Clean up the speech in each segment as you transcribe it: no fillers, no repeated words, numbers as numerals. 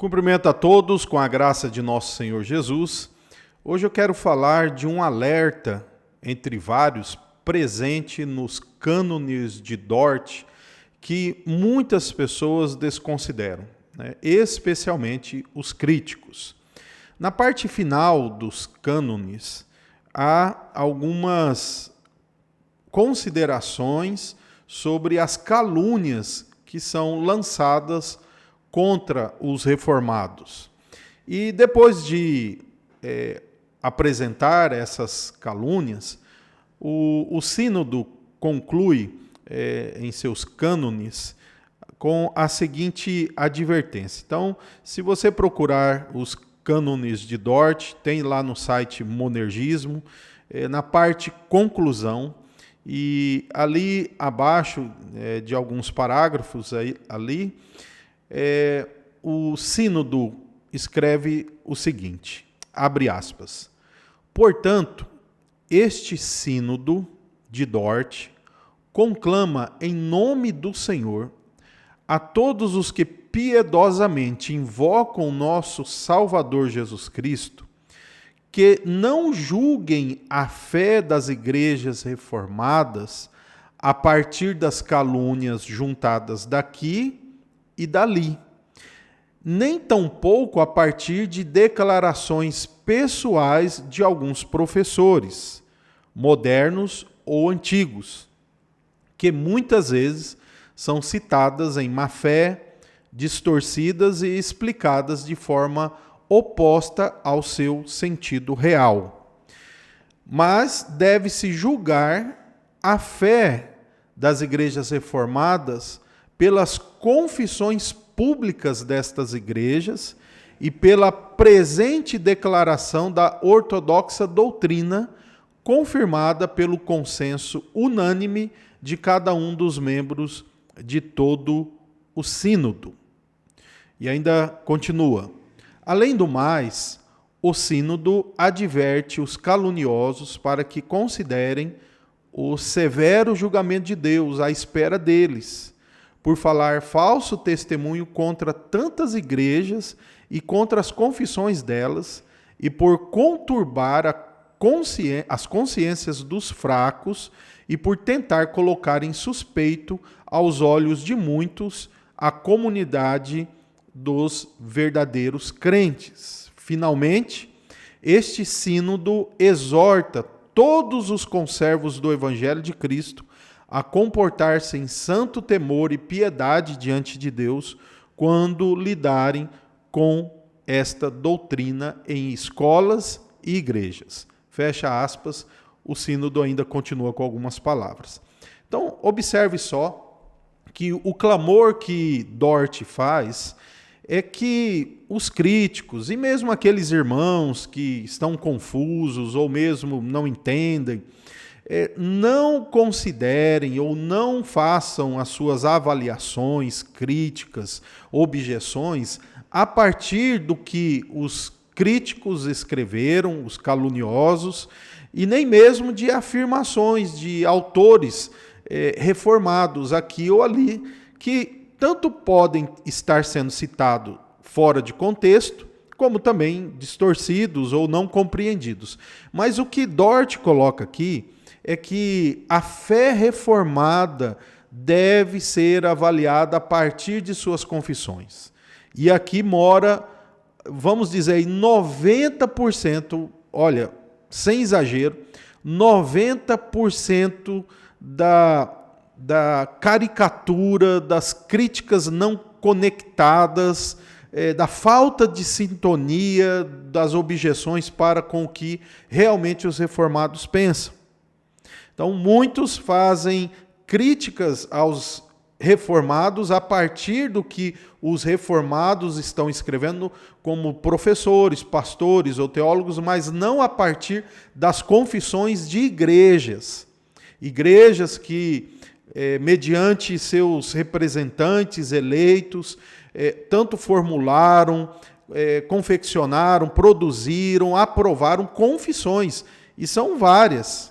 Cumprimento a todos com a graça de nosso Senhor Jesus. Hoje eu quero falar de um alerta, entre vários, presente nos cânones de Dort, que muitas pessoas desconsideram, né? Especialmente os críticos. Na parte final dos cânones, há algumas considerações sobre as calúnias que são lançadas contra os reformados. E depois de apresentar essas calúnias, o Sínodo conclui em seus cânones com a seguinte advertência. Então, se você procurar os cânones de Dort, tem lá no site Monergismo, na parte conclusão, e ali abaixo de alguns parágrafos ali, o Sínodo escreve o seguinte, abre aspas, portanto, este Sínodo de Dort conclama em nome do Senhor a todos os que piedosamente invocam nosso Salvador Jesus Cristo, que não julguem a fé das igrejas reformadas a partir das calúnias juntadas daqui e dali, nem tampouco a partir de declarações pessoais de alguns professores, modernos ou antigos, que muitas vezes são citadas em má fé, distorcidas e explicadas de forma oposta ao seu sentido real. Mas deve-se julgar a fé das igrejas reformadas pelas confissões públicas destas igrejas e pela presente declaração da ortodoxa doutrina, confirmada pelo consenso unânime de cada um dos membros de todo o Sínodo. E ainda continua. Além do mais, o Sínodo adverte os caluniosos para que considerem o severo julgamento de Deus à espera deles, por falar falso testemunho contra tantas igrejas e contra as confissões delas, e por conturbar as consciências dos fracos e por tentar colocar em suspeito aos olhos de muitos a comunidade dos verdadeiros crentes. Finalmente, este sínodo exorta todos os conservos do Evangelho de Cristo a comportar-se em santo temor e piedade diante de Deus quando lidarem com esta doutrina em escolas e igrejas. Fecha aspas, o sínodo ainda continua com algumas palavras. Então, observe só que o clamor que Dort faz é que os críticos e mesmo aqueles irmãos que estão confusos ou mesmo não entendem, não considerem ou não façam as suas avaliações, críticas, objeções a partir do que os críticos escreveram, os caluniosos, e nem mesmo de afirmações de autores reformados aqui ou ali, que tanto podem estar sendo citados fora de contexto, como também distorcidos ou não compreendidos. Mas o que Dort coloca aqui é que a fé reformada deve ser avaliada a partir de suas confissões. E aqui mora, vamos dizer aí, 90%, olha, sem exagero, 90% da caricatura, das críticas não conectadas, da falta de sintonia, das objeções para com o que realmente os reformados pensam. Então, muitos fazem críticas aos reformados a partir do que os reformados estão escrevendo como professores, pastores ou teólogos, mas não a partir das confissões de igrejas. Igrejas que, mediante seus representantes eleitos, tanto formularam, confeccionaram, produziram, aprovaram confissões. E são várias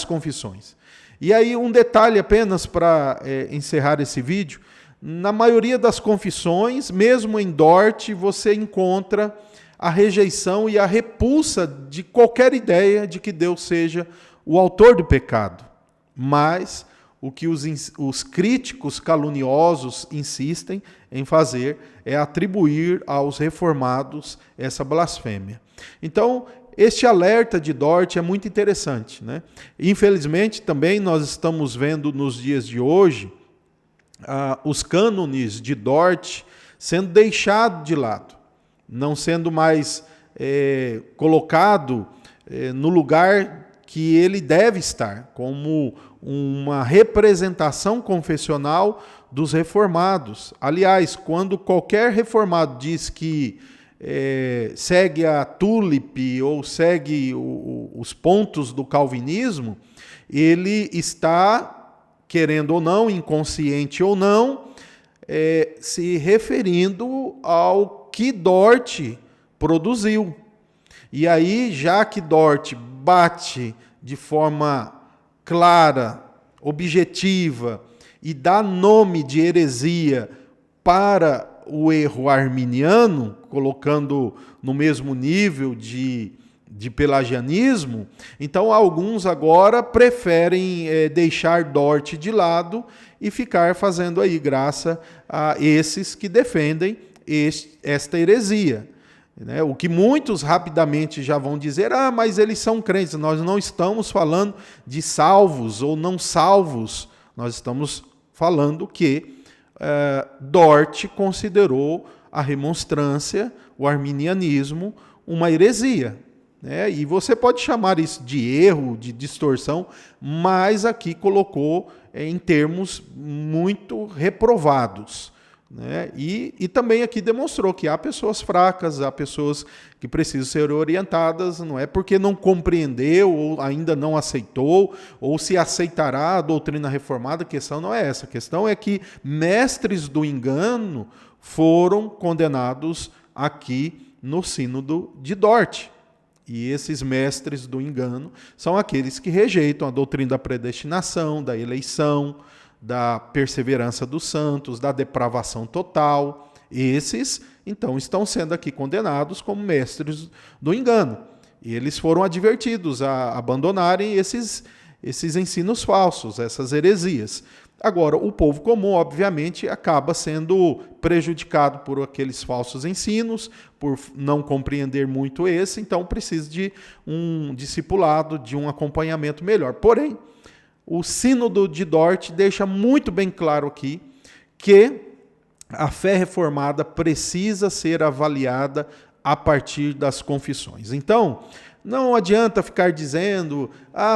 confissões. E aí um detalhe apenas para encerrar esse vídeo, Na maioria das confissões, mesmo em Dort, você encontra a rejeição e a repulsa de qualquer ideia de que Deus seja o autor do pecado. Mas o que os críticos caluniosos insistem em fazer é atribuir aos reformados essa blasfêmia. Então, este alerta de Dort é muito interessante, né? Infelizmente, também nós estamos vendo nos dias de hoje os cânones de Dort sendo deixados de lado, não sendo mais colocado no lugar que ele deve estar, como uma representação confessional dos reformados. Aliás, quando qualquer reformado diz que segue a tulip ou segue os pontos do calvinismo, ele está, querendo ou não, inconsciente ou não, se referindo ao que Dort produziu. E aí, já que Dort bate de forma clara, objetiva, e dá nome de heresia para o erro arminiano, colocando no mesmo nível de pelagianismo, então alguns agora preferem deixar Dort de lado e ficar fazendo aí graça a esses que defendem esta heresia. Né? O que muitos rapidamente já vão dizer, mas eles são crentes. Nós não estamos falando de salvos ou não salvos, nós estamos falando que Dort considerou a remonstrância, o arminianismo, uma heresia. Né? E você pode chamar isso de erro, de distorção, mas aqui colocou em termos muito reprovados. Né? E também aqui demonstrou que há pessoas fracas, há pessoas que precisam ser orientadas, não é porque não compreendeu ou ainda não aceitou, ou se aceitará a doutrina reformada, a questão não é essa. A questão é que mestres do engano foram condenados aqui no Sínodo de Dort. E esses mestres do engano são aqueles que rejeitam a doutrina da predestinação, da eleição, da perseverança dos santos, da depravação total. Esses, então, estão sendo aqui condenados como mestres do engano. E eles foram advertidos a abandonarem esses ensinos falsos, essas heresias. Agora, o povo comum, obviamente, acaba sendo prejudicado por aqueles falsos ensinos, por não compreender muito esse, então precisa de um discipulado, de um acompanhamento melhor. Porém, o Sínodo de Dort deixa muito bem claro aqui que a fé reformada precisa ser avaliada a partir das confissões. Então, não adianta ficar dizendo,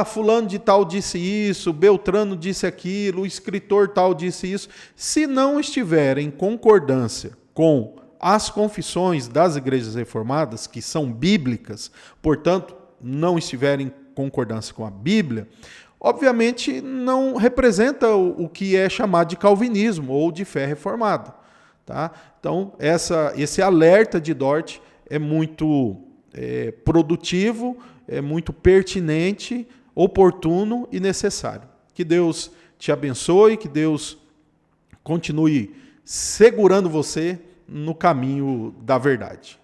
fulano de tal disse isso, Beltrano disse aquilo, o escritor tal disse isso, se não estiver em concordância com as confissões das igrejas reformadas, que são bíblicas, portanto, não estiverem em concordância com a Bíblia, obviamente não representa o que é chamado de calvinismo ou de fé reformada. Tá? Então, esse alerta de Dort é muito produtivo, é muito pertinente, oportuno e necessário. Que Deus te abençoe, que Deus continue segurando você no caminho da verdade.